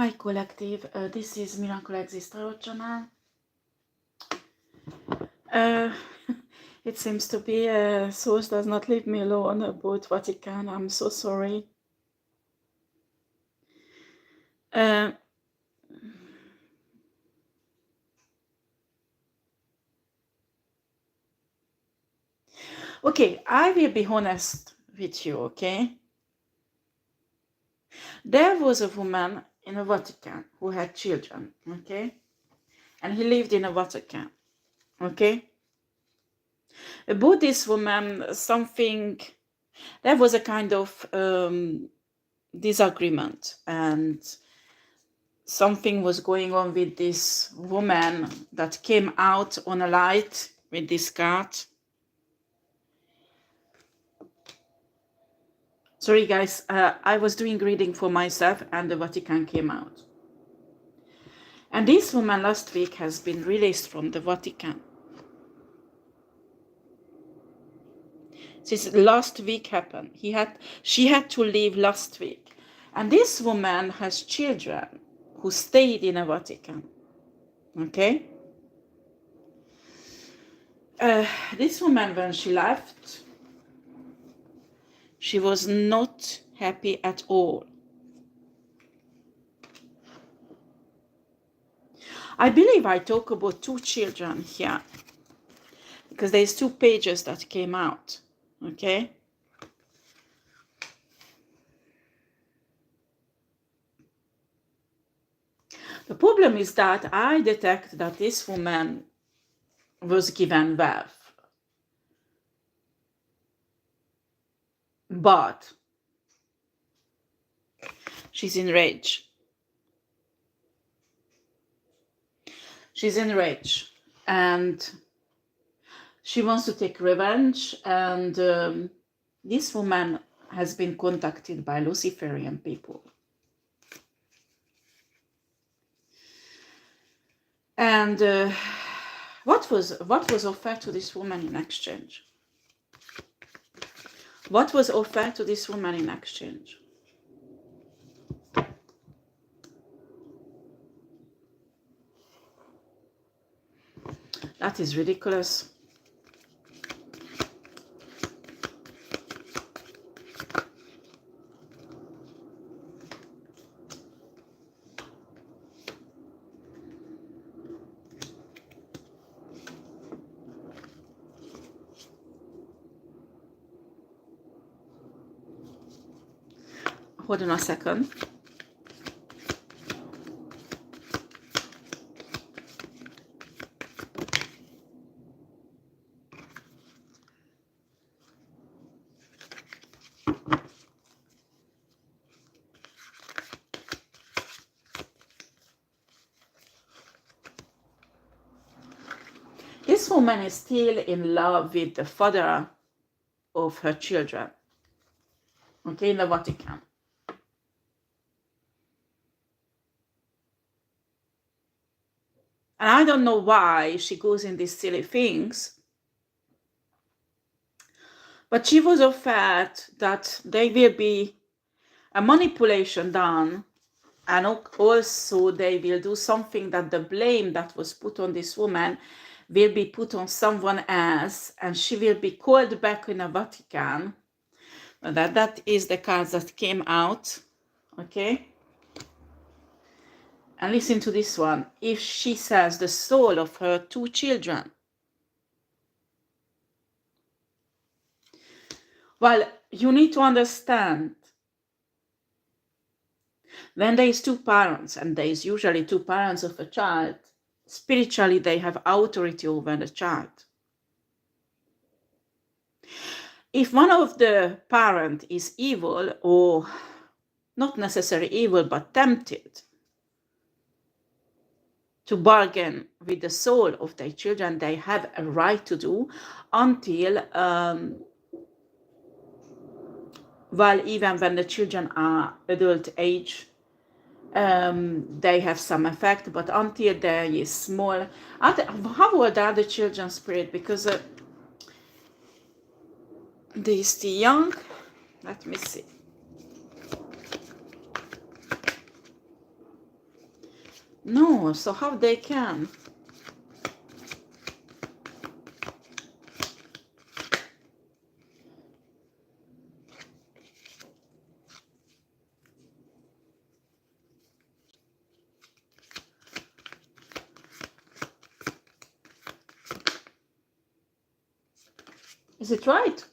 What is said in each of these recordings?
Hi collective, this is Miracle Exist Tarot channel. It seems to be source does not leave me alone about Vatican. I'm so sorry. Okay, I will be honest with you, okay? There was a woman in the Vatican who had children, okay? And he lived in the Vatican, okay? About this woman, there was a kind of disagreement, and something was going on with this woman that came out on a light with this card. Sorry guys, I was doing reading for myself and the Vatican came out. And this woman last week has been released from the Vatican. Since last week happened, she had to leave last week. And this woman has children who stayed in the Vatican. Okay? This woman, when she left, she was not happy at all. I believe I talk about 2 children here, because there's 2 pages that came out, okay? The problem is that I detect that this woman was given wealth, but she's enraged. She's enraged and she wants to take revenge, and this woman has been contacted by Luciferian people. And what was offered to this woman in exchange? What was offered to this woman in exchange? That is ridiculous. Hold on a second. This woman is still in love with the father of her children, okay, in the Vatican. And I don't know why she goes in these silly things, but she was offered that there will be a manipulation done, and also they will do something that the blame that was put on this woman will be put on someone else, and she will be called back in the Vatican. That is the cards that came out, okay? And listen to this one. If she sells the soul of her 2 children, well, you need to understand, when there is 2 parents, and there is usually 2 parents of a child, spiritually they have authority over the child. If one of the parent is evil, or not necessarily evil, but tempted to bargain with the soul of their children, they have a right to do until, well, even when the children are adult age, they have some effect, but until there is small. How old are the children, Spirit? Because they still young. Let me see. No, so how they can? Is it right?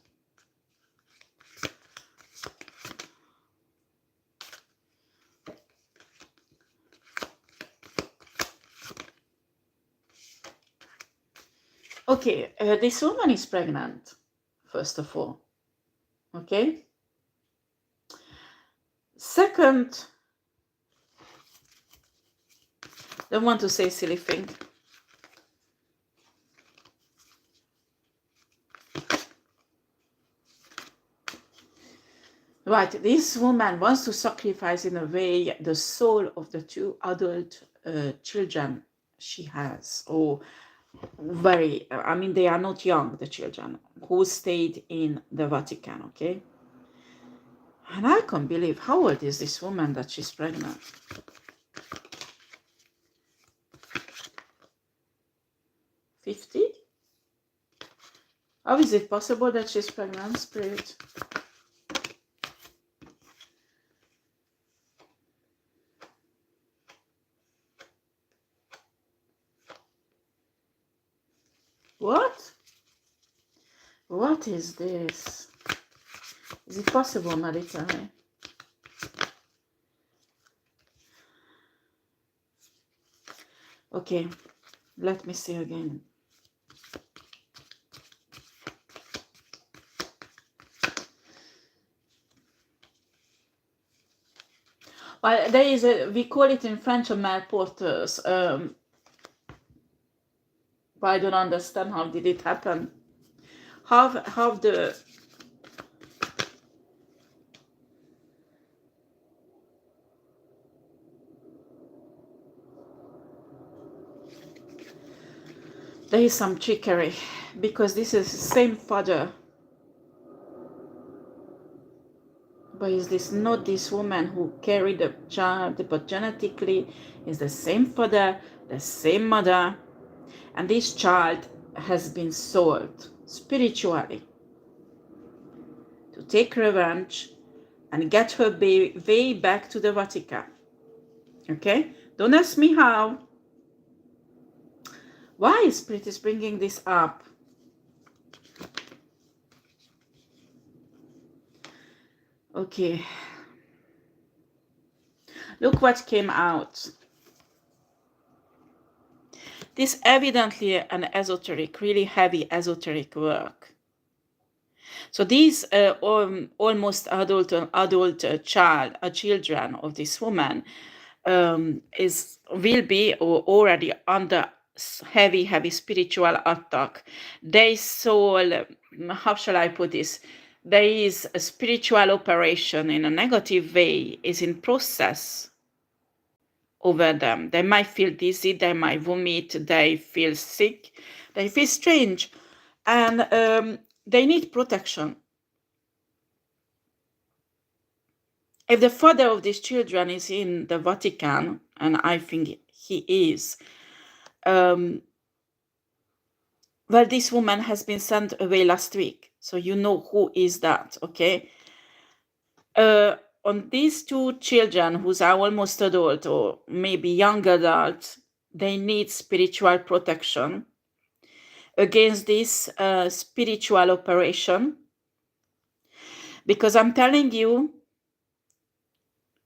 Okay, this woman is pregnant, first of all. Okay. Second, don't want to say silly thing. Right, this woman wants to sacrifice in a way the soul of the two adult children she has, or very, I mean, they are not young, the children who stayed in the Vatican, okay? And I can't believe, how old is this woman that she's pregnant? 50? How is it possible that she's pregnant, Spirit? What? What is this? Is it possible, Marita? Okay, let me see again. Well, there is a, we call it in French a malporteuse. But I don't understand how did it happen. How the there is some trickery, because this is the same father. But is this not this woman who carried the child, but genetically is the same father, the same mother, and this child has been sold spiritually to take revenge and get her way back to the Vatican. Okay? Don't ask me how. Why Spirit is bringing this up? Okay. Look what came out. This evidently an esoteric, really heavy esoteric work. So these almost adult children of this woman will be already under heavy spiritual attack. They soul, how shall I put this? There is a spiritual operation in a negative way is in process over them. They might feel dizzy, they might vomit, they feel sick, they feel strange, and they need protection. If the father of these children is in the Vatican, and I think he is, well, this woman has been sent away last week, so you know who is that, okay? On these two children who are almost adult or maybe young adult, they need spiritual protection against this spiritual operation, because I'm telling you,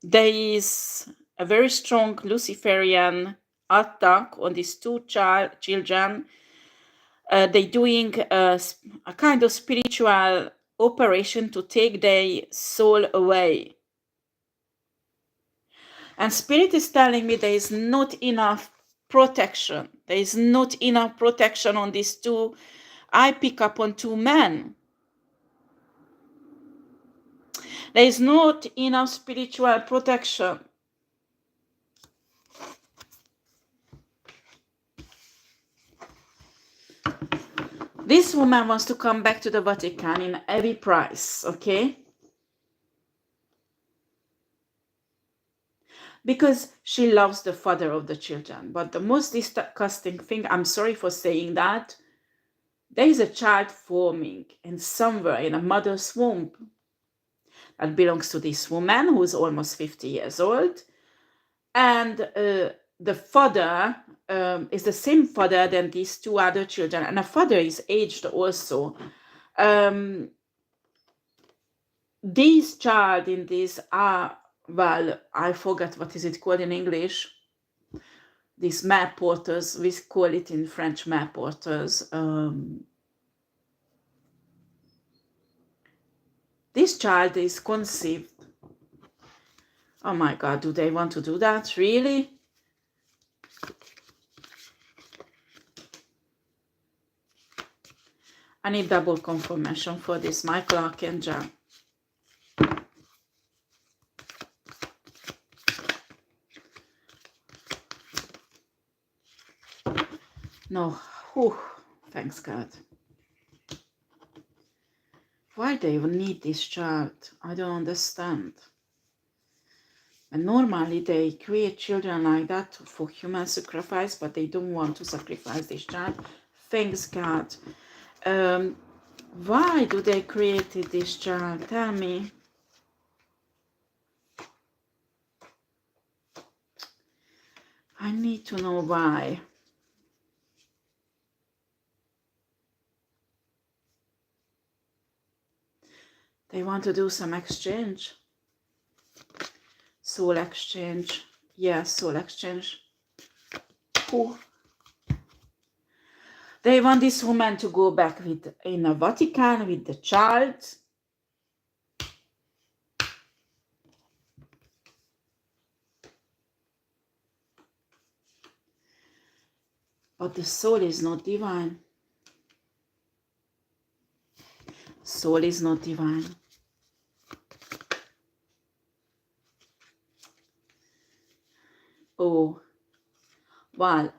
there is a very strong Luciferian attack on these two children. They're doing a kind of spiritual operation to take their soul away. And Spirit is telling me there is not enough protection. There is not enough protection on these two. I pick up on two men. There is not enough spiritual protection. This woman wants to come back to the Vatican in every price, okay? because she loves the father of the children. But the most disgusting thing, I'm sorry for saying that, there is a child forming in somewhere in a mother's womb that belongs to this woman who is almost 50 years old. And the father is the same father than these two other children. And the father is aged also. These child in this are, well, I forgot what is it called in English. These map porters, we call it in French map porters. This child is conceived. Oh my God, do they want to do that? Really? I need double confirmation for this, Michael Archangel. No. Whew. Thanks God. Why they even need this child? I don't understand. And normally they create children like that for human sacrifice, but they don't want to sacrifice this child. Thanks God. Why do they create this child? Tell me. I need to know why. They want to do some exchange. Soul exchange. Yes, soul exchange. Who? They want this woman to go back in the Vatican with the child. But the soul is not divine. Soul is not divine. Oh, well,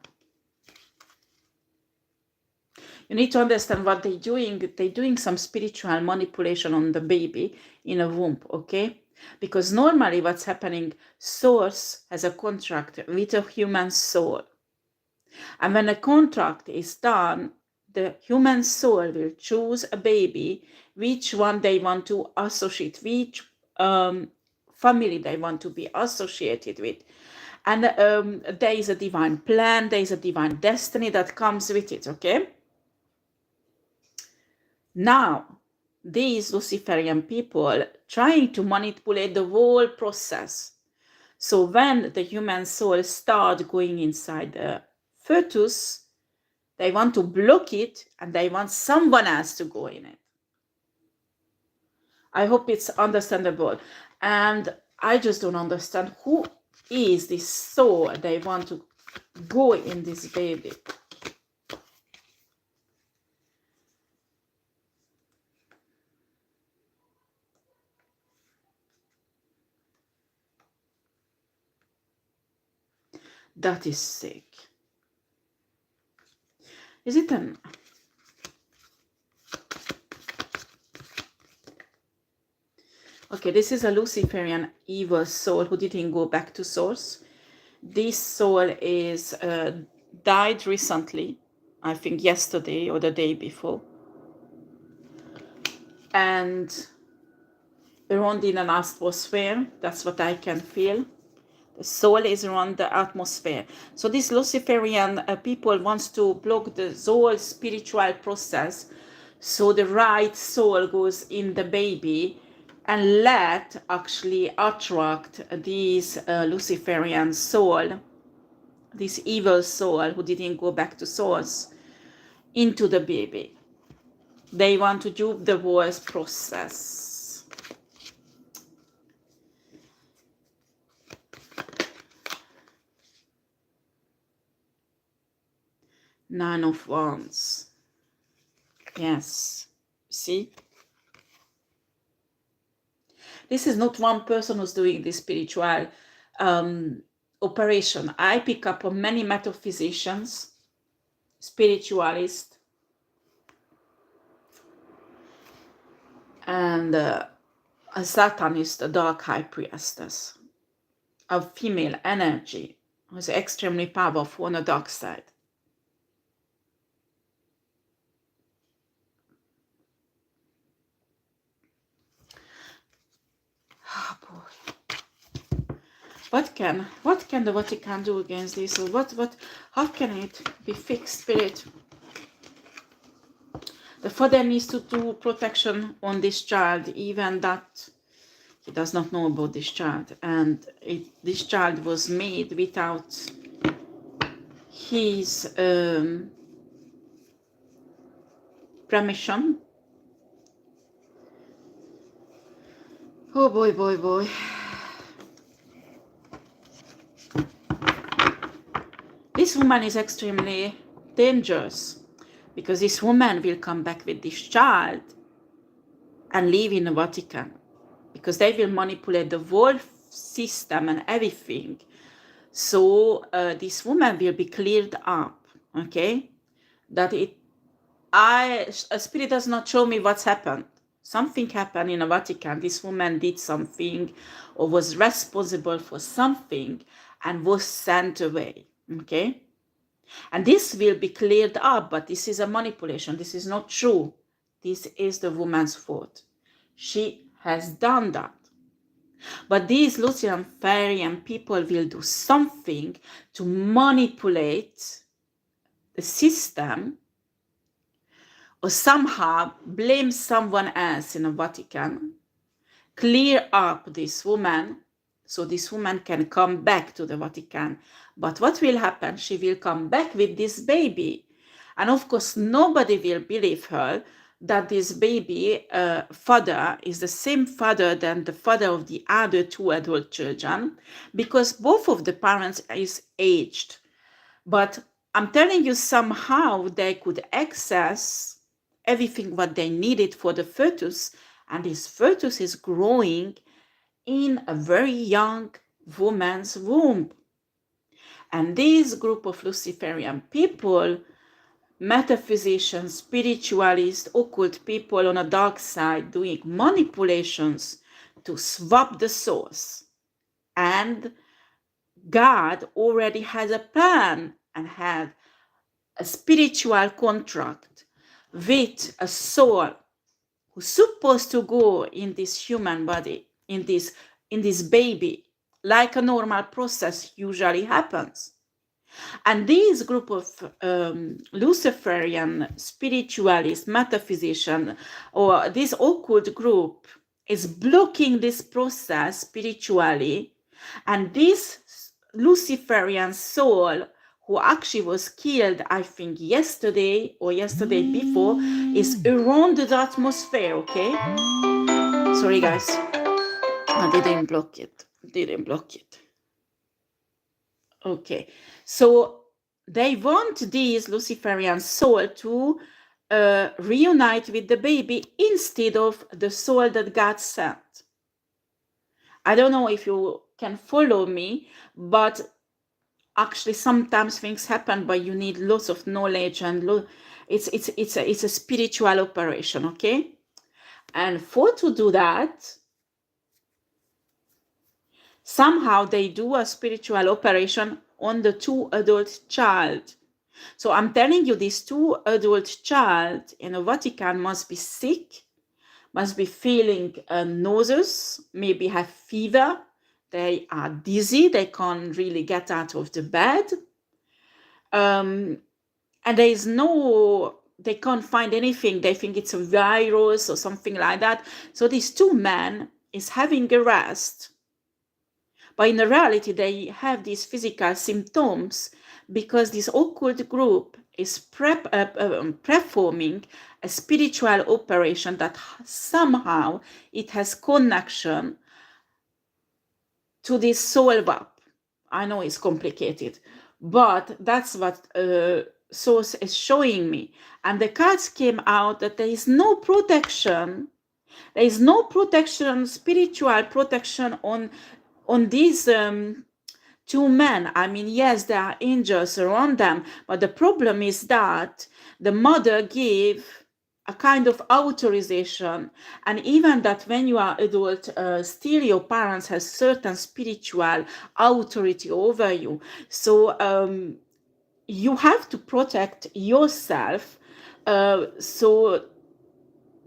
you need to understand what they're doing. They're doing some spiritual manipulation on the baby in a womb, okay? Because normally what's happening, source has a contract with a human soul. And when a contract is done, the human soul will choose a baby, which one they want to associate, which family they want to be associated with. And there is a divine plan, there is a divine destiny that comes with it, okay? Now, these Luciferian people trying to manipulate the whole process. So when the human soul starts going inside the fetus, they want to block it and they want someone else to go in it. I hope it's understandable. And I just don't understand who is this soul they want to go in this baby. That is sick. Is it an... Okay, this is a Luciferian evil soul who didn't go back to source. This soul is died recently, I think yesterday or the day before. And around in an atmosphere, that's what I can feel. The soul is around the atmosphere. So this Luciferian people wants to block the whole spiritual process, so the right soul goes in the baby and let actually attract these Luciferian soul, this evil soul who didn't go back to source, into the baby. They want to do the whole process. Nine of Wands. Yes. See? This is not one person who's doing this spiritual operation. I pick up on many metaphysicians, spiritualists, and a Satanist, a dark high priestess. of female energy was extremely powerful on the dark side. Oh boy. What can the Vatican do against this? Or how can it be fixed, Spirit? The father needs to do protection on this child, even that he does not know about this child, and this child was made without his permission. Oh boy, boy, boy. This woman is extremely dangerous, because this woman will come back with this child and live in the Vatican, because they will manipulate the whole system and everything. So this woman will be cleared up, okay? That a spirit does not show me what's happened. Something happened in the Vatican. This woman did something or was responsible for something and was sent away, okay? And this will be cleared up, but this is a manipulation. This is not true. This is the woman's fault. She has done that. But these Luciferian people will do something to manipulate the system, or somehow blame someone else in the Vatican, clear up this woman, so this woman can come back to the Vatican. But what will happen? She will come back with this baby. And of course, nobody will believe her that this baby father is the same father than the father of the other two adult children, because both of the parents is aged. But I'm telling you, somehow they could access everything what they needed for the fetus, and this fetus is growing in a very young woman's womb. And this group of Luciferian people, metaphysicians, spiritualists, occult people on a dark side, doing manipulations to swap the souls. And God already has a plan and had a spiritual contract with a soul who's supposed to go in this human body, in this baby, like a normal process usually happens. And this group of Luciferian spiritualists, metaphysicians, or this occult group is blocking this process spiritually. And this Luciferian soul, who actually was killed, I think, yesterday or yesterday before, is around the atmosphere, okay? Sorry, guys. I didn't block it. Okay. So they want this Luciferian soul to reunite with the baby instead of the soul that God sent. I don't know if you can follow me, but actually sometimes things happen, but you need lots of knowledge, and it's a spiritual operation, okay? And to do that, somehow they do a spiritual operation on the two adult child. So I'm telling you, these two adult child in the Vatican must be sick, must be feeling nauseous, maybe have fever. They are dizzy. They can't really get out of the bed. And they can't find anything. They think it's a virus or something like that. So these two men is having a rest. But in reality, they have these physical symptoms because this occult group is performing a spiritual operation that somehow it has connection to this soul wap. I know it's complicated, but that's what source is showing me. And the cards came out that there is no protection. There is no protection, spiritual protection on these two men. I mean, yes, there are angels around them, but the problem is that the mother gave a kind of authorization, and even that when you are adult, still your parents has certain spiritual authority over you. So you have to protect yourself. So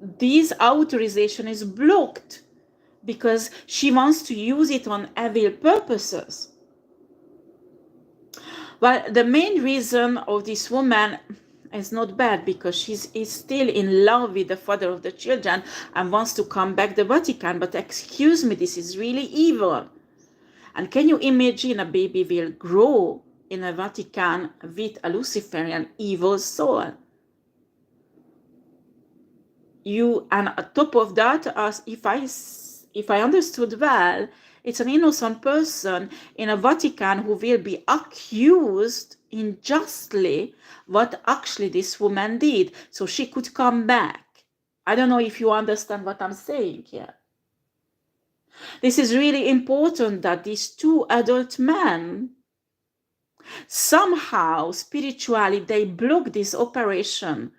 this authorization is blocked because she wants to use it on evil purposes. Well, the main reason of this woman is not bad, because is still in love with the father of the children and wants to come back to the Vatican. But excuse me, this is really evil. And can you imagine a baby will grow in a Vatican with a Luciferian evil soul? And on top of that, as if I understood well, it's an innocent person in a Vatican who will be accused unjustly what actually this woman did, so she could come back. I don't know if you understand what I'm saying here. This is really important, that these two adult men, somehow spiritually, they block this operation,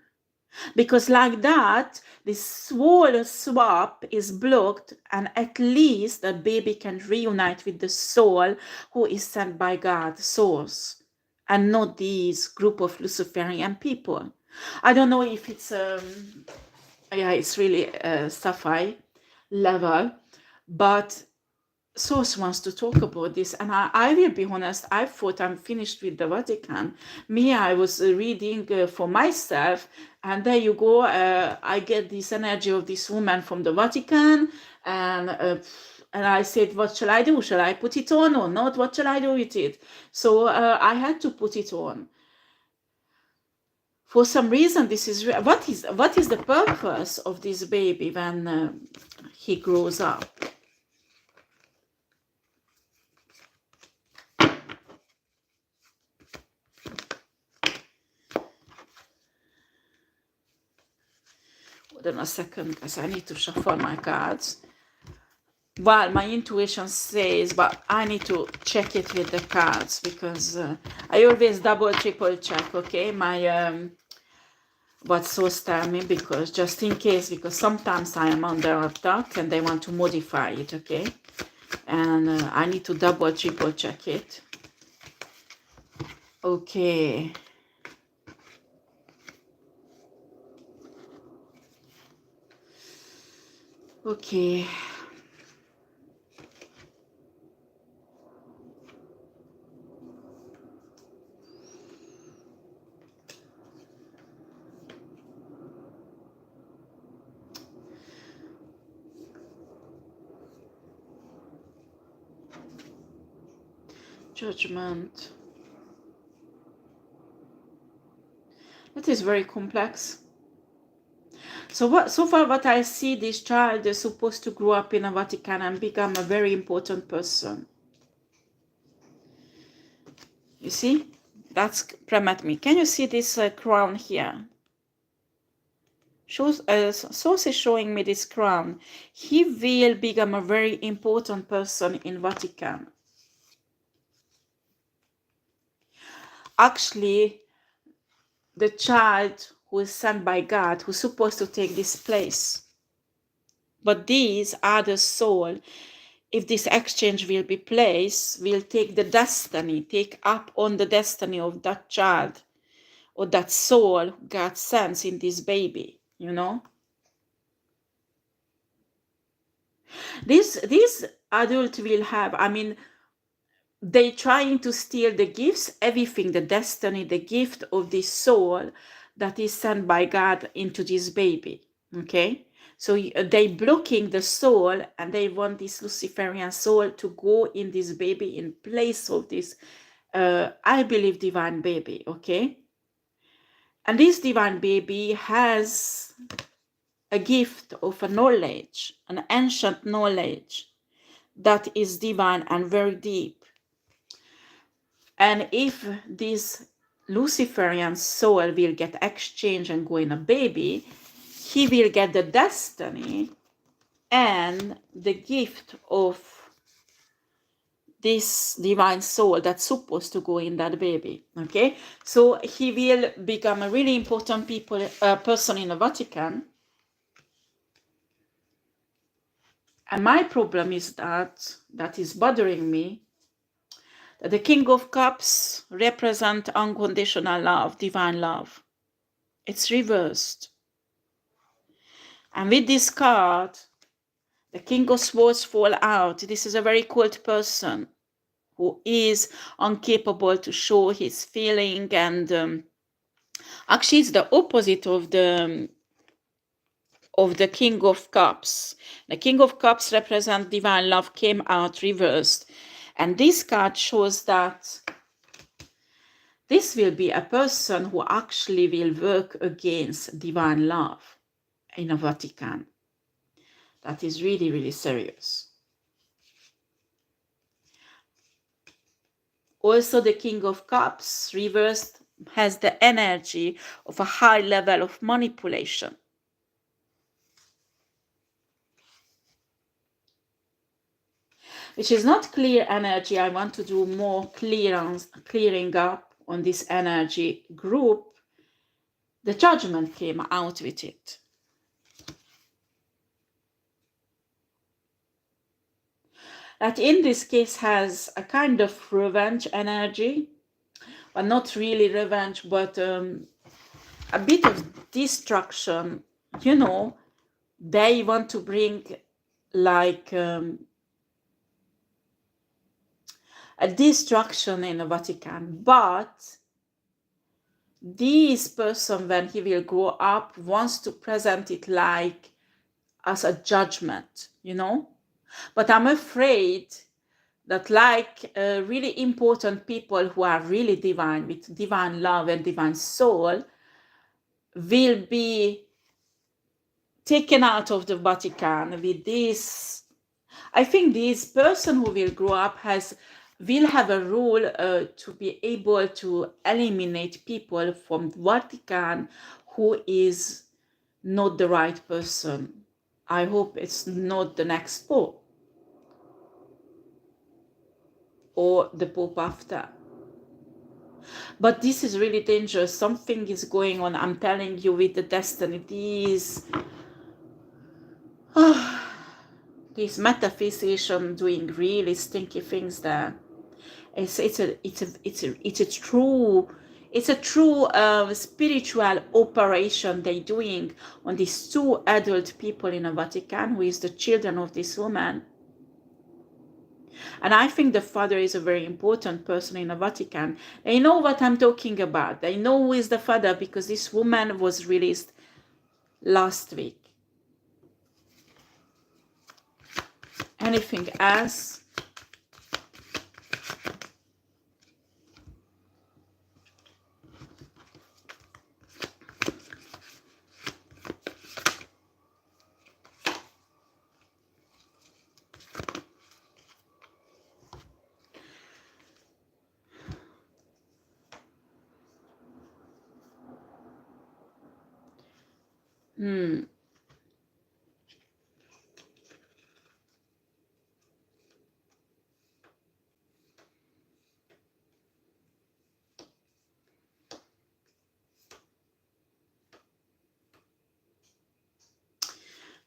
because like that the soul swap is blocked, and at least the baby can reunite with the soul who is sent by God, source, and not these group of Luciferian people. I don't know if it's yeah, it's really sci-fi level, but Source wants to talk about this, and I will be honest, I thought I'm finished with the Vatican. Me, I was reading for myself, and there you go, I get this energy of this woman from the Vatican, and I said, what shall I do? Shall I put it on or not? What shall I do with it? So I had to put it on. For some reason, this is what is the purpose of this baby when he grows up? Hold on a second, because I need to shuffle my cards. Well, my intuition says, but I need to check it with the cards, because I always double, triple check, okay, my what source tell me, because just in case, because sometimes I am under attack and they want to modify it, okay, and I need to double, triple check it. Okay. Okay. Judgment. That is very complex. So far what I see, this child is supposed to grow up in a Vatican and become a very important person. You see? That's Pramatmi. Can you see this crown here? Source is showing me this crown. He will become a very important person in Vatican. Actually, the child who is sent by God, who's supposed to take this place. But these are the soul, if this exchange will be placed, will take the destiny, take up on the destiny of that child or that soul God sends in this baby, you know. This adult will have, I mean, they trying to steal the gifts, everything, the destiny, the gift of this soul that is sent by God into this baby, okay? So they blocking the soul, and they want this Luciferian soul to go in this baby in place of this, I believe, divine baby, okay? And this divine baby has a gift of a knowledge, an ancient knowledge that is divine and very deep. And if this Luciferian soul will get exchanged and go in a baby, he will get the destiny and the gift of this divine soul that's supposed to go in that baby. Okay, so he will become a really important person in the Vatican. And my problem is that is bothering me, that the King of Cups represent unconditional love, divine love. It's reversed. And with this card, the King of Swords fall out. This is a very cold person who is incapable to show his feeling, and actually it's the opposite of the King of Cups. The King of Cups represent divine love, came out reversed. And this card shows that this will be a person who actually will work against divine love in the Vatican. That is really, really serious. Also, the King of Cups reversed has the energy of a high level of manipulation. Which is not clear energy. I want to do more clearing up on this energy group. The Judgment came out with it. That in this case has a kind of revenge energy, but not really revenge, but a bit of destruction. You know, they want to bring like a destruction in the Vatican, but this person, when he will grow up, wants to present it like as a judgment, you know. But I'm afraid that like really important people who are really divine, with divine love and divine soul, will be taken out of the Vatican with this. I think this person who will grow up will have a role to be able to eliminate people from the Vatican who is not the right person. I hope it's not the next Pope or the Pope after. But this is really dangerous. Something is going on. I'm telling you, with the destiny, these metaphysicians doing really stinky things there. It's a true spiritual operation they're doing on these two adult people in the Vatican, who is the children of this woman. And I think the father is a very important person in the Vatican. They know what I'm talking about. They know who is the father, because this woman was released last week. Anything else?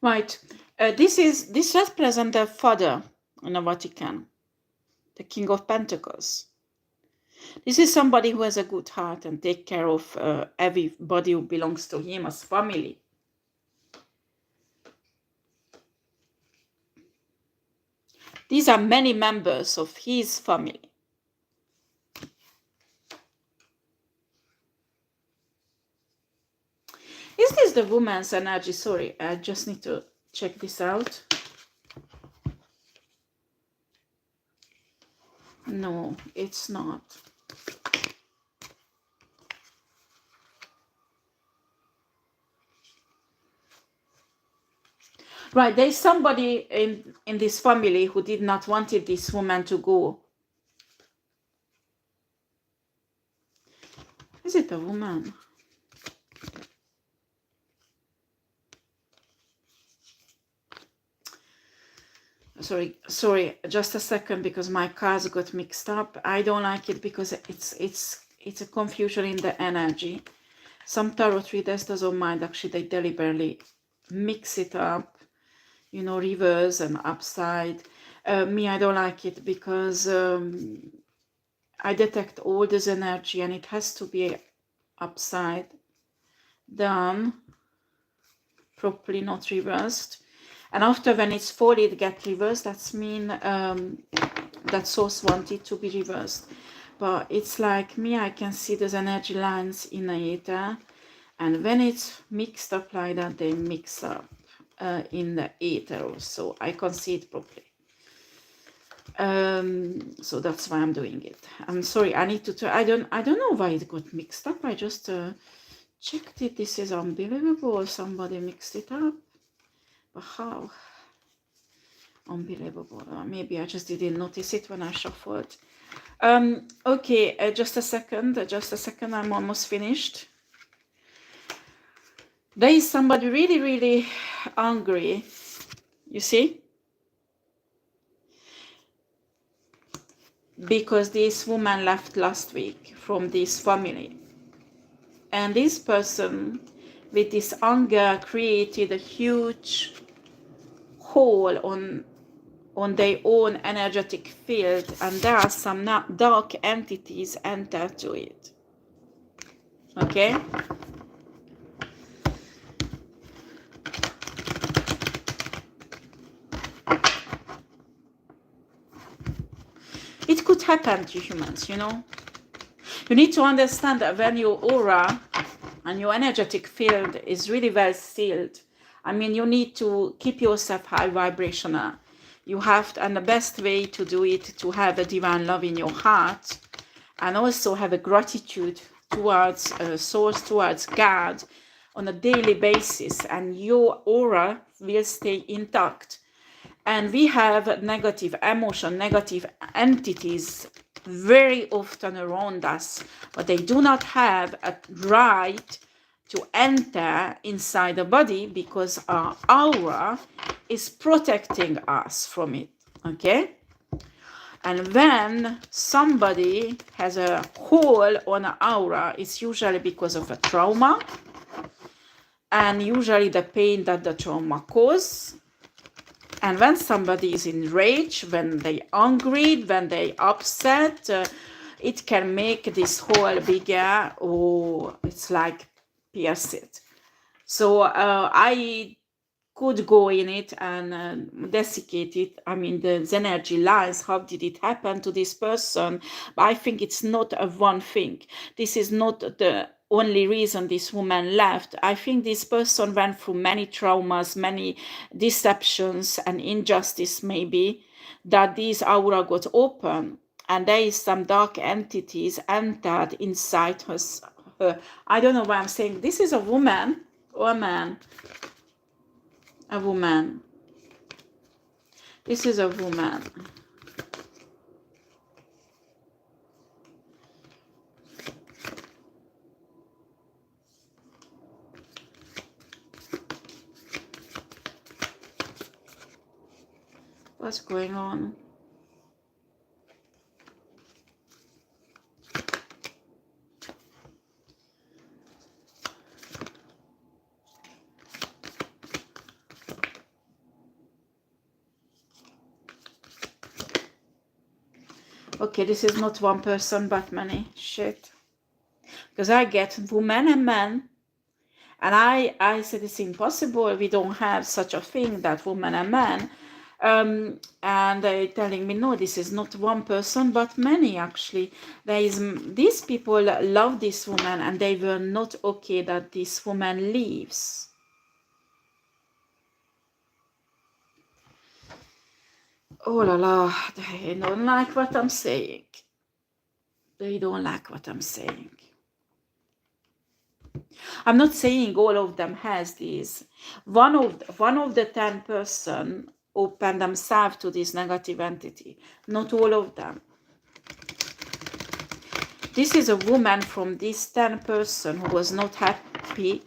Right. This represents the father in the Vatican, the King of Pentacles. This is somebody who has a good heart and take care of everybody who belongs to him as family. These are many members of his family. Is this the woman's energy? Sorry, I just need to check this out. No, it's not. Right, there's somebody in this family who did not wanted this woman to go. Is it a woman? sorry, just a second, because my cards got mixed up. I don't like it because it's a confusion in the energy. Some tarot readers doesn't mind, actually they deliberately mix it up, you know, reverse and upside. Me, I don't like it because I detect all this energy and it has to be upside down, properly, not reversed. And after, when it's full, it gets reversed. That's mean that source wanted to be reversed. But it's like me, I can see those energy lines in the ether, and when it's mixed up like that, they mix up in the ether also. I can see it properly. So that's why I'm doing it. I'm sorry, I need to I don't know why it got mixed up. I just checked it. This is unbelievable. Somebody mixed it up. But how? Unbelievable. Maybe I just didn't notice it when I shuffled. Okay, just a second. I'm almost finished. There is somebody really, really angry. You see? Because this woman left last week from this family. And this person, with this anger, created a huge hole on their own energetic field, and there are some dark entities entered to it. Okay? It could happen to humans, you know. You need to understand that when your aura and your energetic field is really well sealed, I mean, you need to keep yourself high vibrational. You have to, and the best way to do it, to have a divine love in your heart, and also have a gratitude towards source, towards God on a daily basis, and your aura will stay intact. And we have negative emotion, negative entities very often around us, but they do not have a right to enter inside the body because our aura is protecting us from it. Okay? And when somebody has a hole on an aura, it's usually because of a trauma, and usually the pain that the trauma causes. And when somebody is in rage, when they angry, when they upset, it can make this hole bigger, or it's like pierce it. So I could go in it and desiccate it. I mean, the energy lines, how did it happen to this person? But I think it's not a one thing. This is not the only reason this woman left. I think this person went through many traumas, many deceptions and injustice, maybe, that this aura got open, and there is some dark entities entered inside her. I don't know why I'm saying this is a woman or a man. A woman. This is a woman. What's going on? Okay, this is not one person, but many. Shit. Because I get woman and man. And I said it's impossible. We don't have such a thing, that woman and man. And they're telling me, no, this is not one person, but many, actually. These people love this woman, and they were not okay that this woman leaves. Oh la la, they don't like what I'm saying. They don't like what I'm saying. I'm not saying all of them has this. One of the 10 person open themselves to this negative entity. Not all of them. This is a woman from this 10 person who was not happy,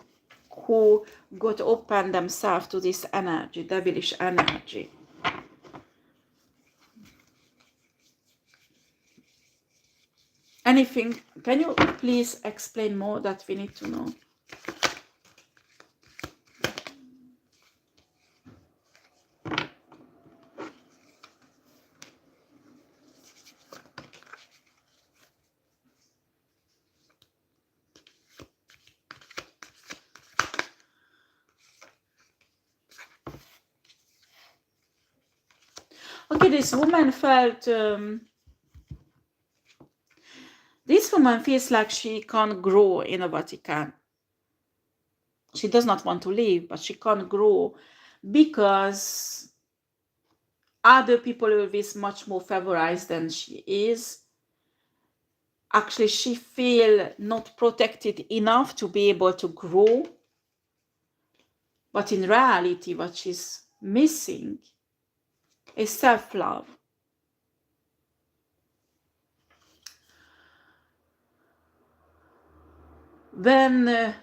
who got open themselves to this energy, devilish energy. Anything? Can you please explain more that we need to know? Okay, this woman felt, this woman feels like she can't grow in the Vatican. She does not want to leave, but she can't grow because other people will be much more favorized than she is. Actually, she feel not protected enough to be able to grow. But in reality, what she's missing is self-love. When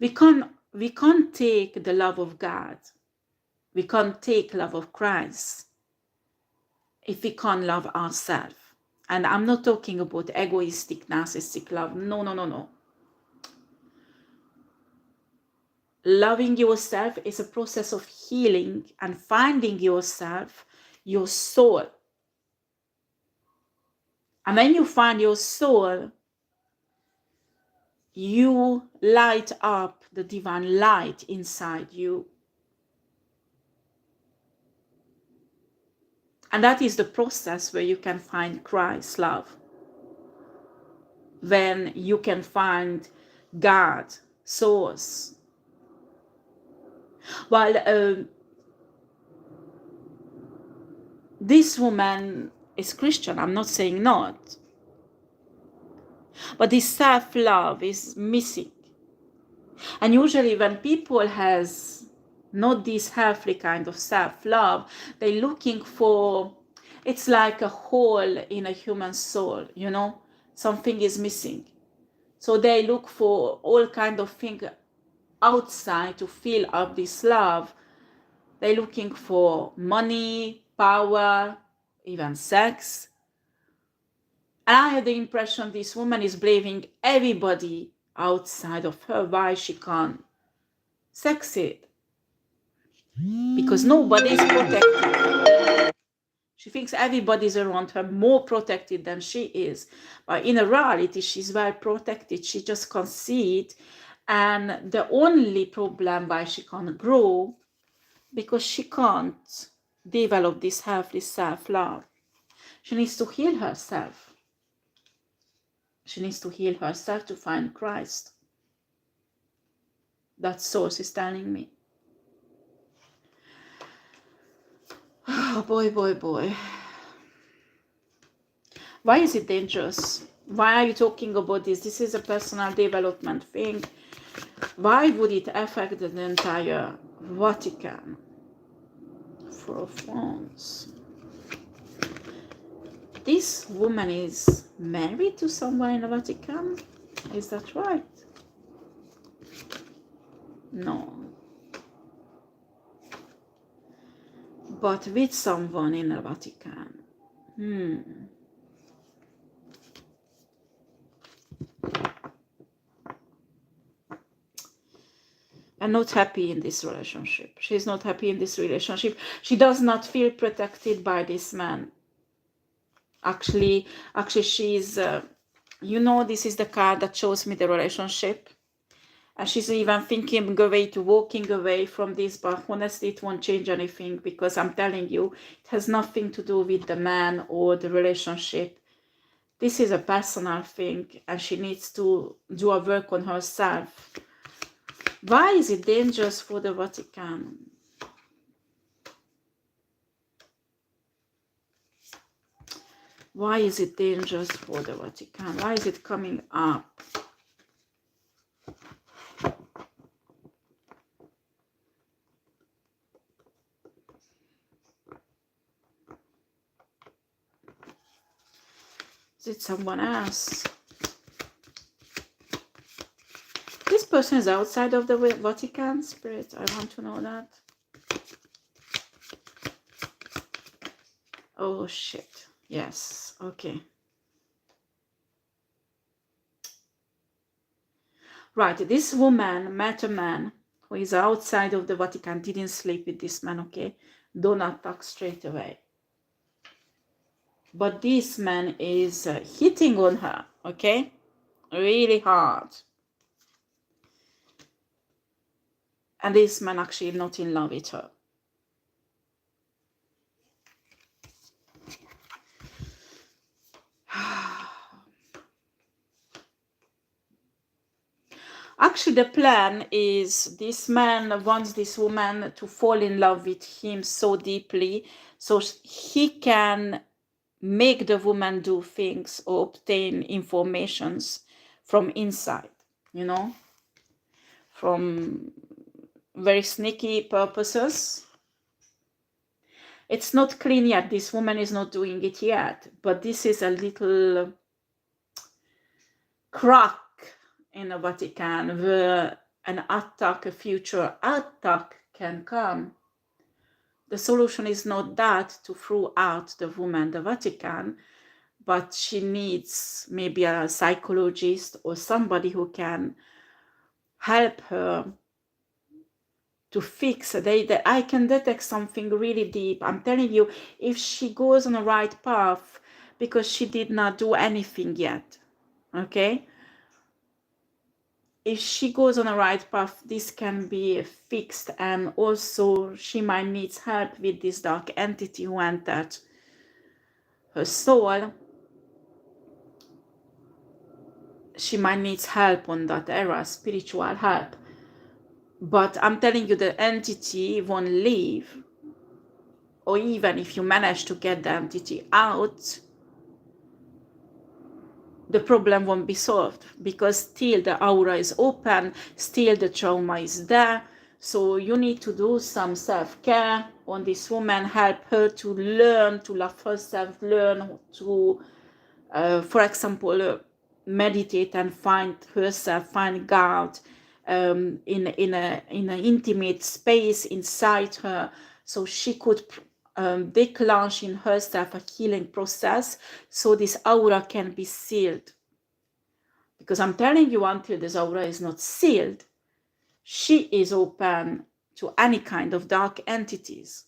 we can't take the love of God, we can't take love of Christ if we can't love ourselves. And I'm not talking about egoistic, narcissistic love. No, no, no, no. Loving yourself is a process of healing and finding yourself, your soul. And when you find your soul, you light up the divine light inside you. And that is the process where you can find Christ's love. When you can find God, source. While this woman is Christian, I'm not saying not. But this self-love is missing. And usually when people has not this healthy kind of self-love, they're looking for, it's like a hole in a human soul, you know, something is missing. So they look for all kind of things outside to fill up this love. They're looking for money, power, even sex. And I had the impression this woman is blaming everybody outside of her why she can't succeed. Because nobody is protected. She thinks everybody's around her more protected than she is. But in reality, she's well protected. She just can't see it. And the only problem why she can't grow, because she can't develop this healthy self-love. She needs to heal herself. She needs to heal herself to find Christ. That source is telling me. Oh, boy, boy, boy. Why is it dangerous? Why are you talking about this? This is a personal development thing. Why would it affect the entire Vatican? For France. This woman is married to someone in the Vatican? Is that right? No. But with someone in the Vatican. And not happy in this relationship. She's not happy in this relationship. She does not feel protected by this man. Actually, she's, you know, this is the card that shows me the relationship. And she's even thinking walking away from this, but honestly, it won't change anything because I'm telling you, it has nothing to do with the man or the relationship. This is a personal thing and she needs to do a work on herself. Why is it dangerous for the Vatican? Why is it dangerous for the Vatican? Why is it coming up? Is it someone else? This person is outside of the Vatican, Spirit. I want to know that. Oh, shit. Yes, okay. Right, this woman met a man who is outside of the Vatican, didn't sleep with this man, okay? Don't attack straight away. But this man is hitting on her, okay? Really hard. And this man actually not in love with her. Actually, the plan is this man wants this woman to fall in love with him so deeply so he can make the woman do things or obtain informations from inside, you know, from very sneaky purposes. It's not clean yet. This woman is not doing it yet, but this is a little crack in the Vatican where an attack, a future attack can come. The solution is not that to throw out the woman, the Vatican, but she needs maybe a psychologist or somebody who can help her to fix it. I can detect something really deep. I'm telling you, if she goes on the right path, because she did not do anything yet, okay? If she goes on the right path, this can be fixed, and also she might need help with this dark entity who entered her soul. She might need help on that era, spiritual help. But I'm telling you, the entity won't leave, or even if you manage to get the entity out, the problem won't be solved, because still the aura is open, still the trauma is there. So you need to do some self-care on this woman, help her to learn to love herself, learn to, for example, meditate and find herself, find God in an intimate space inside her, so she could declench in herself a healing process, so this aura can be sealed. Because I'm telling you, until this aura is not sealed, she is open to any kind of dark entities.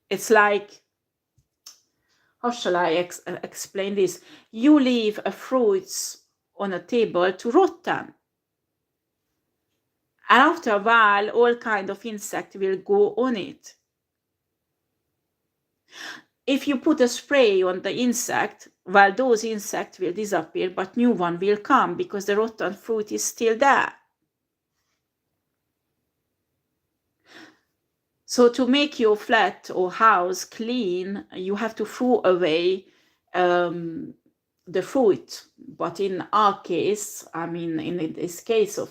It's like, how shall I explain this? You leave a fruits on a table to rotten, and after a while, all kind of insect will go on it. If you put a spray on the insect, well, those insects will disappear, but new one will come because the rotten fruit is still there. So to make your flat or house clean, you have to throw away the fruit. But in our case, I mean, in this case of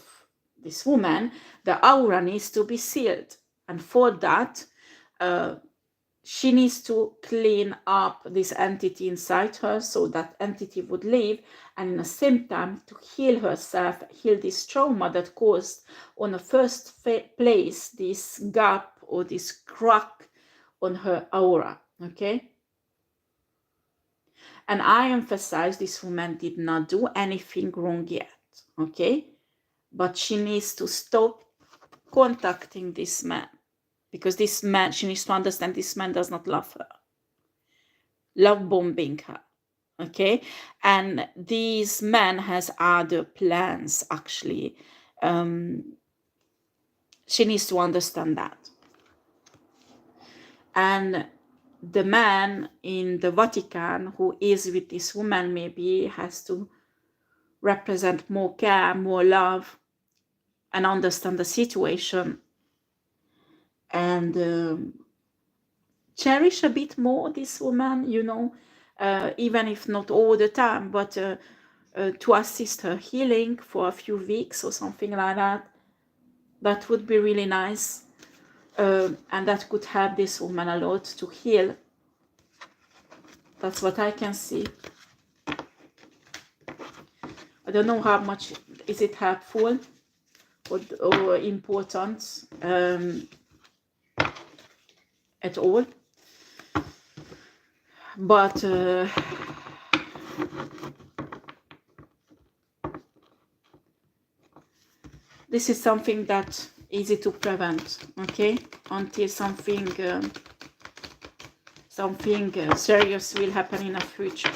this woman, the aura needs to be sealed. And for that, she needs to clean up this entity inside her, so that entity would leave, and in the same time to heal herself, heal this trauma that caused on the first place this gap or this crack on her aura, okay? And I emphasize this woman did not do anything wrong yet, okay? But she needs to stop contacting this man, because this man, she needs to understand this man does not love her, love bombing her, okay? And this man has other plans, actually. She needs to understand that. And the man in the Vatican who is with this woman maybe has to represent more care, more love, and understand the situation, and cherish a bit more this woman, you know, even if not all the time, but to assist her healing for a few weeks or something like that. That would be really nice, and that could help this woman a lot to heal. That's what I can see. I don't know how much is it helpful or important at all. But this is something that's easy to prevent, okay? Until something serious will happen in the future.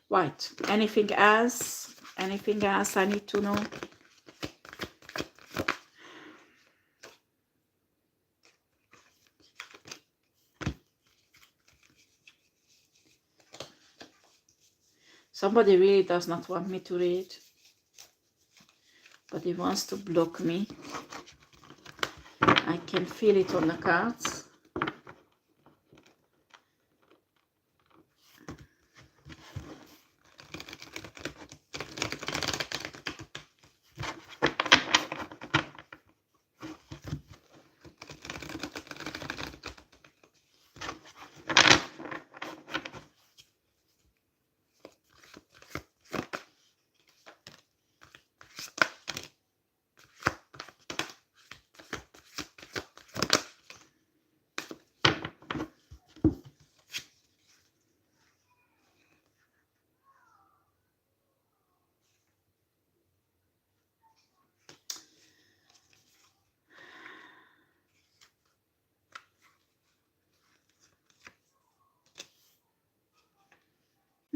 Right. Anything else? Anything else I need to know? Somebody really does not want me to read, but he wants to block me. I can feel it on the cards.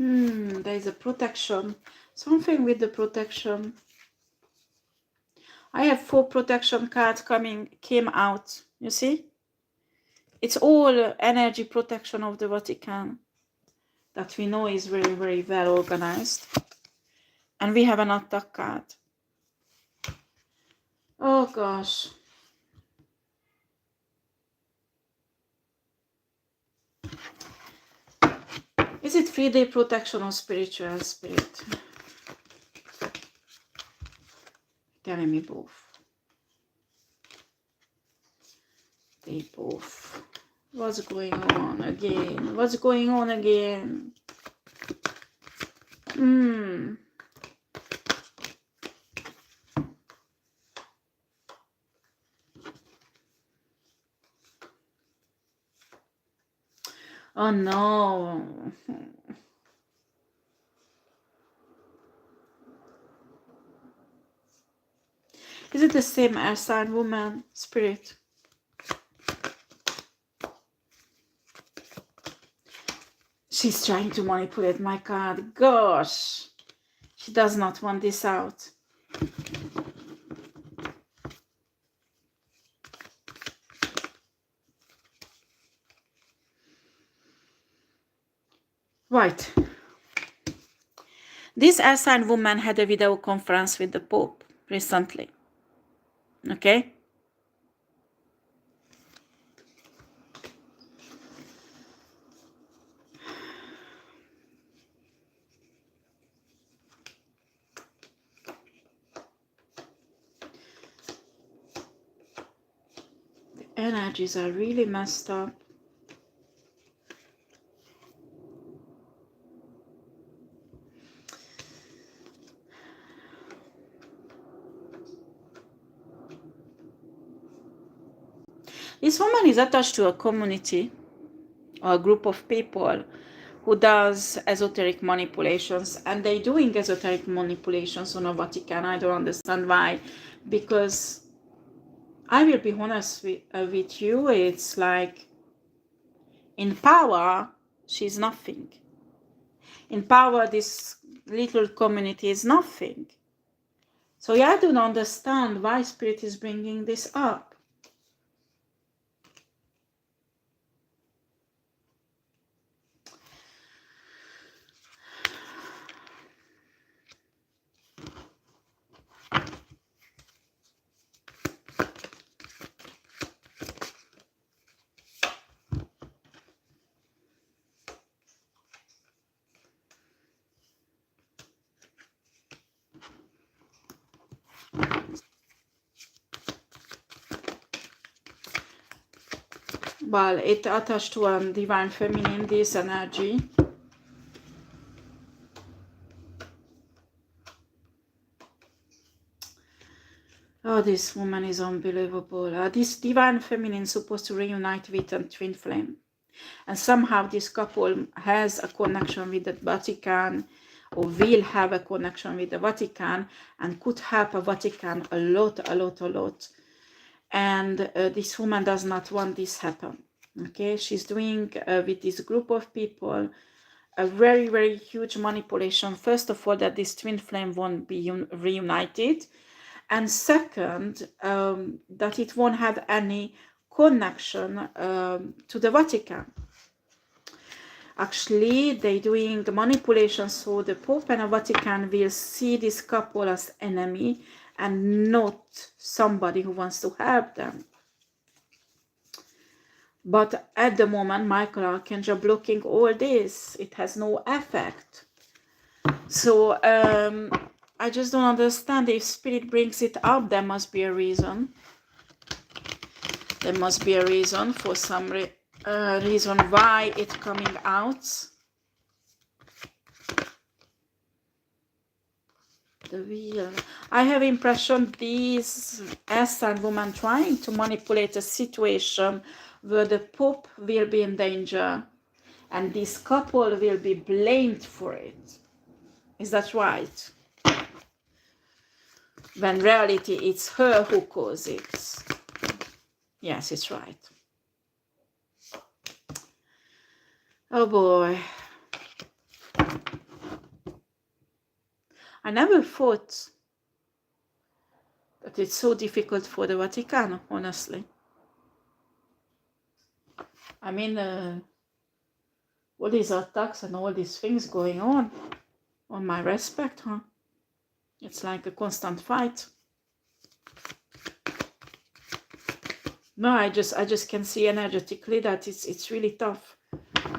There is a protection. Something with the protection. I have 4 protection cards came out. You see? It's all energy protection of the Vatican that we know is very, very well organized. And we have an attack card. Oh gosh. Is it 3-day protection or spiritual spirit? Telling me both. They both. What's going on again? What's going on again? Oh no. Is it the same air sign woman spirit? She's trying to manipulate my card. Gosh. She does not want this out. Right. This air sign woman had a video conference with the Pope recently. Okay? The energies are really messed up. This woman is attached to a community or a group of people who does esoteric manipulations, and they're doing esoteric manipulations on the Vatican. I don't understand why, because I will be honest with you, it's like in power, she's nothing. In power, this little community is nothing. So yeah, I don't understand why Spirit is bringing this up. Well, it attached to a divine feminine, this energy. Oh, Oh, this woman is unbelievable. This divine feminine is supposed to reunite with a twin flame. And somehow this couple has a connection with the Vatican, or will have a connection with the Vatican, and could help the Vatican a lot. And this woman does not want this happen. Okay, she's doing with this group of people a very huge manipulation. First of all, that this twin flame won't be reunited, and second, that it won't have any connection to the Vatican. Actually, they're doing manipulation so the Pope and the Vatican will see this couple as enemy and not somebody who wants to help them. But at the moment, Michael Archangel blocking all this. It has no effect. So I just don't understand. If Spirit brings it up, there must be a reason. There must be a reason for some reason why it's coming out. The wheel. I have impression these S-sign women trying to manipulate a situation where the Pope will be in danger and this couple will be blamed for it. Is that right? When reality it's her who caused it. Yes, it's right. Oh boy. I never thought that it's so difficult for the Vatican, honestly. I mean, all these attacks and all these things going on my respect, huh? It's like a constant fight. No, I just can see energetically that it's really tough.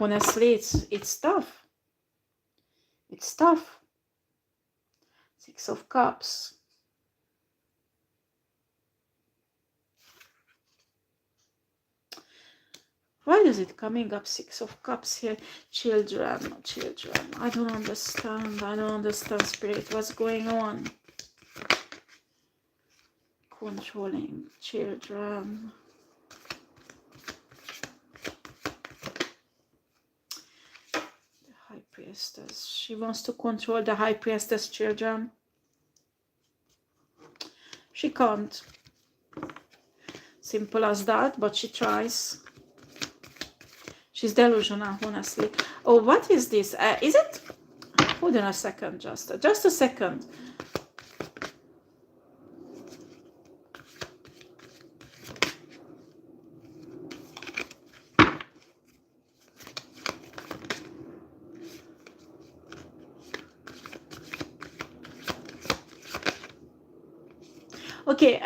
Honestly, it's tough. It's tough. 6 of Cups. Why is it coming up 6 of Cups here? Children. I don't understand, Spirit. What's going on? Controlling children. The High Priestess. She wants to control the High Priestess children. She can't. Simple as that, but she tries. She's delusional, honestly. Oh, what is this? Is it? Hold on a second, just a second. Okay,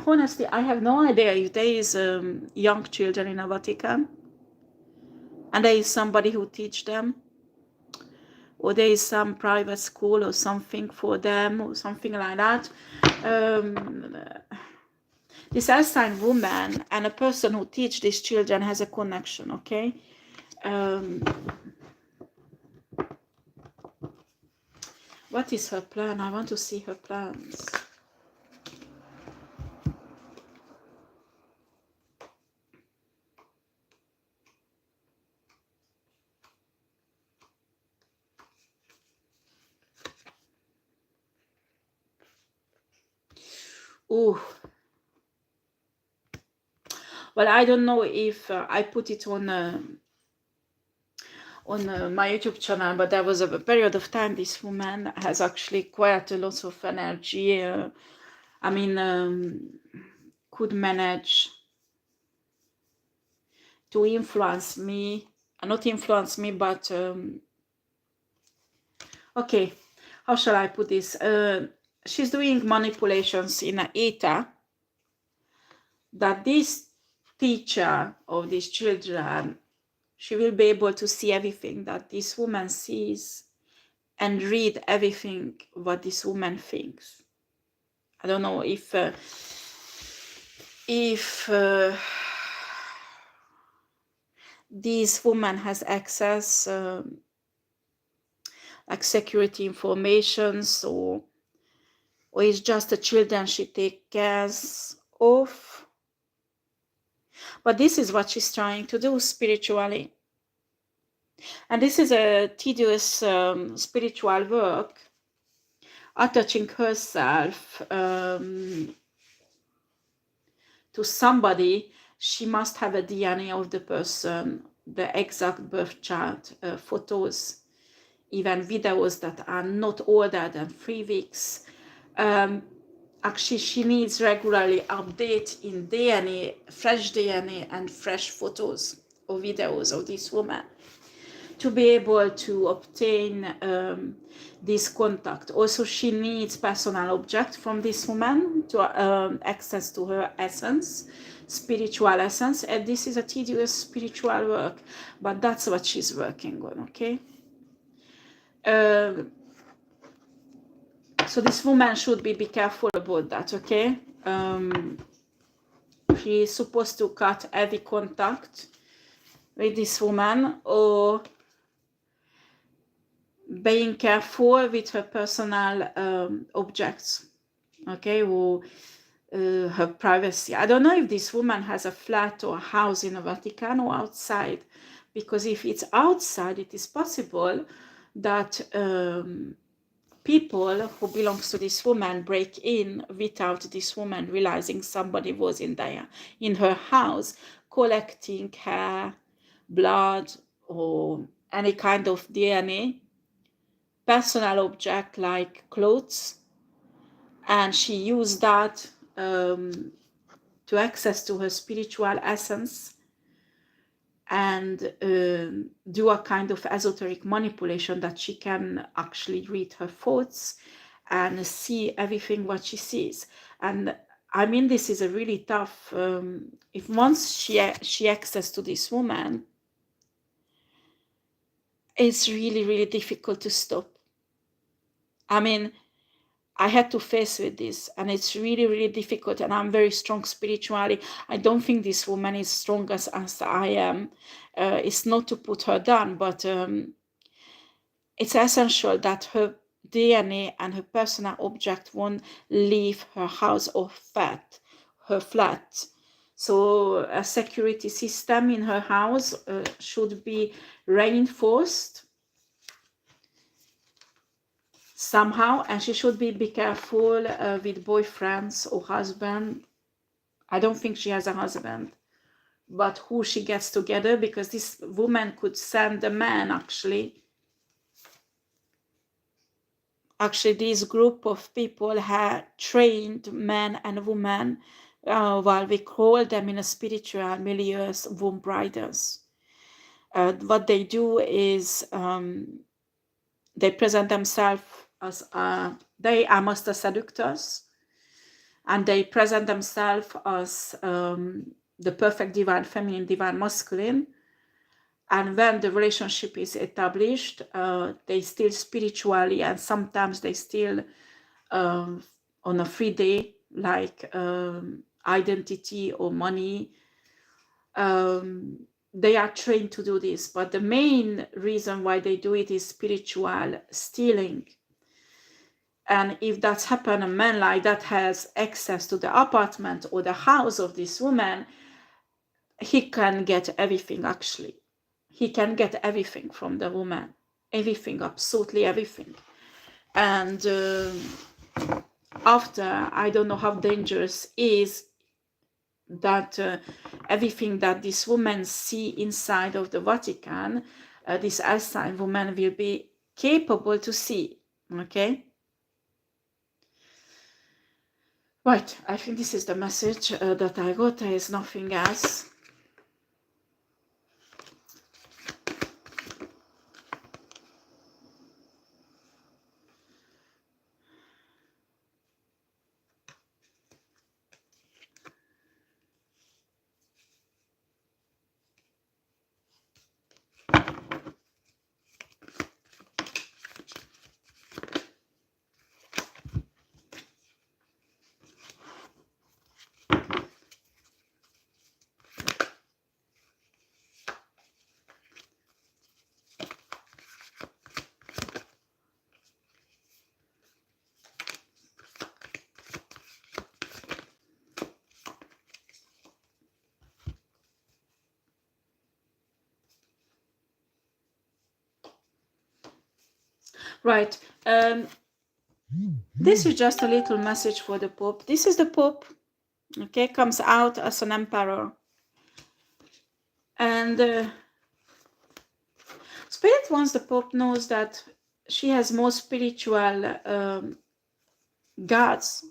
honestly, I have no idea if there is young children in the Vatican and there is somebody who teach them, or there is some private school or something for them or something like that. This assigned woman and a person who teach these children has a connection, okay? What is her plan? I want to see her plans. Ooh. Well, I don't know if I put it on my YouTube channel, but there was a period of time this woman has actually quite a lot of energy. I mean, could manage to influence me, not influence me, but okay, how shall I put this? She's doing manipulations in ETA that this teacher of these children, she will be able to see everything that this woman sees and read everything what this woman thinks. I don't know if this woman has access like security information, so or it's just the children she takes care of. But this is what she's trying to do spiritually. And this is a tedious spiritual work, attaching herself to somebody. She must have a DNA of the person, the exact birth chart, photos, even videos that are not older than 3 weeks. Actually, she needs regularly update in DNA, fresh DNA and fresh photos or videos of this woman to be able to obtain this contact. Also, she needs personal object from this woman to access to her essence, spiritual essence. And this is a tedious spiritual work, but that's what she's working on, okay? So this woman should be careful about that, okay? She is supposed to cut every contact with this woman, or being careful with her personal objects, okay, or her privacy. I don't know if this woman has a flat or a house in the Vatican or outside, because if it's outside, it is possible that people who belongs to this woman break in without this woman realizing somebody was in there in her house, collecting her blood or any kind of DNA, personal object like clothes, and she used that to access to her spiritual essence and do a kind of esoteric manipulation that she can actually read her thoughts and see everything what she sees. And I mean, this is a really tough, if once she access to this woman, it's really, really difficult to stop. I mean, I had to face with this, and it's really, really difficult. And I'm very strong spiritually. I don't think this woman is strong as I am. It's not to put her down, but it's essential that her DNA and her personal object won't leave her house or her flat. So a security system in her house should be reinforced somehow, and she should be careful with boyfriends or husband. I don't think she has a husband, but who she gets together, because this woman could send a man actually. Actually, this group of people had trained men and women, while we call them in a spiritual milieu womb riders. What they do is they present themselves as they are master seductors, and they present themselves as the perfect divine feminine, divine masculine. And when the relationship is established, they still spiritually, and sometimes they still on a 3D, like identity or money. They are trained to do this, but the main reason why they do it is spiritual stealing. And if that's happened, a man like that has access to the apartment or the house of this woman, he can get everything. Actually, he can get everything from the woman, everything, absolutely everything. And after, I don't know how dangerous is that everything that this woman see inside of the Vatican, this outside woman will be capable to see. Okay. Right, I think this is the message that I got. There is nothing else. Right. This is just a little message for the Pope. This is the Pope. Okay, comes out as an emperor. And Spirit wants the Pope knows that she has more spiritual gods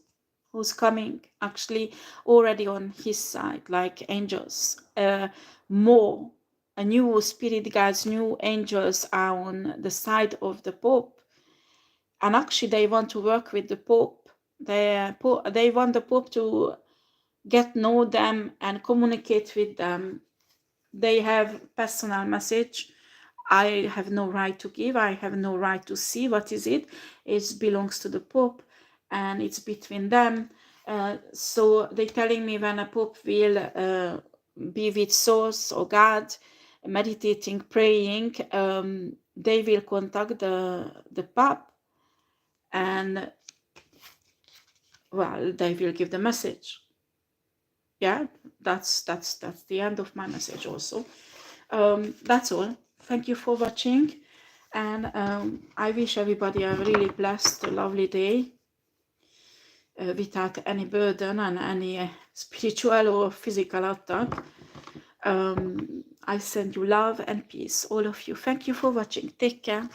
who's coming actually already on his side, like angels. More a new spirit guides, new angels are on the side of the Pope, and actually they want to work with the Pope. They want the Pope to get know them and communicate with them. They have personal message. I have no right to give. I have no right to see what is it. It belongs to the Pope, and it's between them. So they're telling me when a Pope will be with Source or God, meditating, praying, they will contact the Pope, and well, they will give the message. Yeah, that's the end of my message. Also, that's all. Thank you for watching, and I wish everybody a really blessed, lovely day without any burden and any spiritual or physical attack. I send you love and peace, all of you. Thank you for watching. Take care.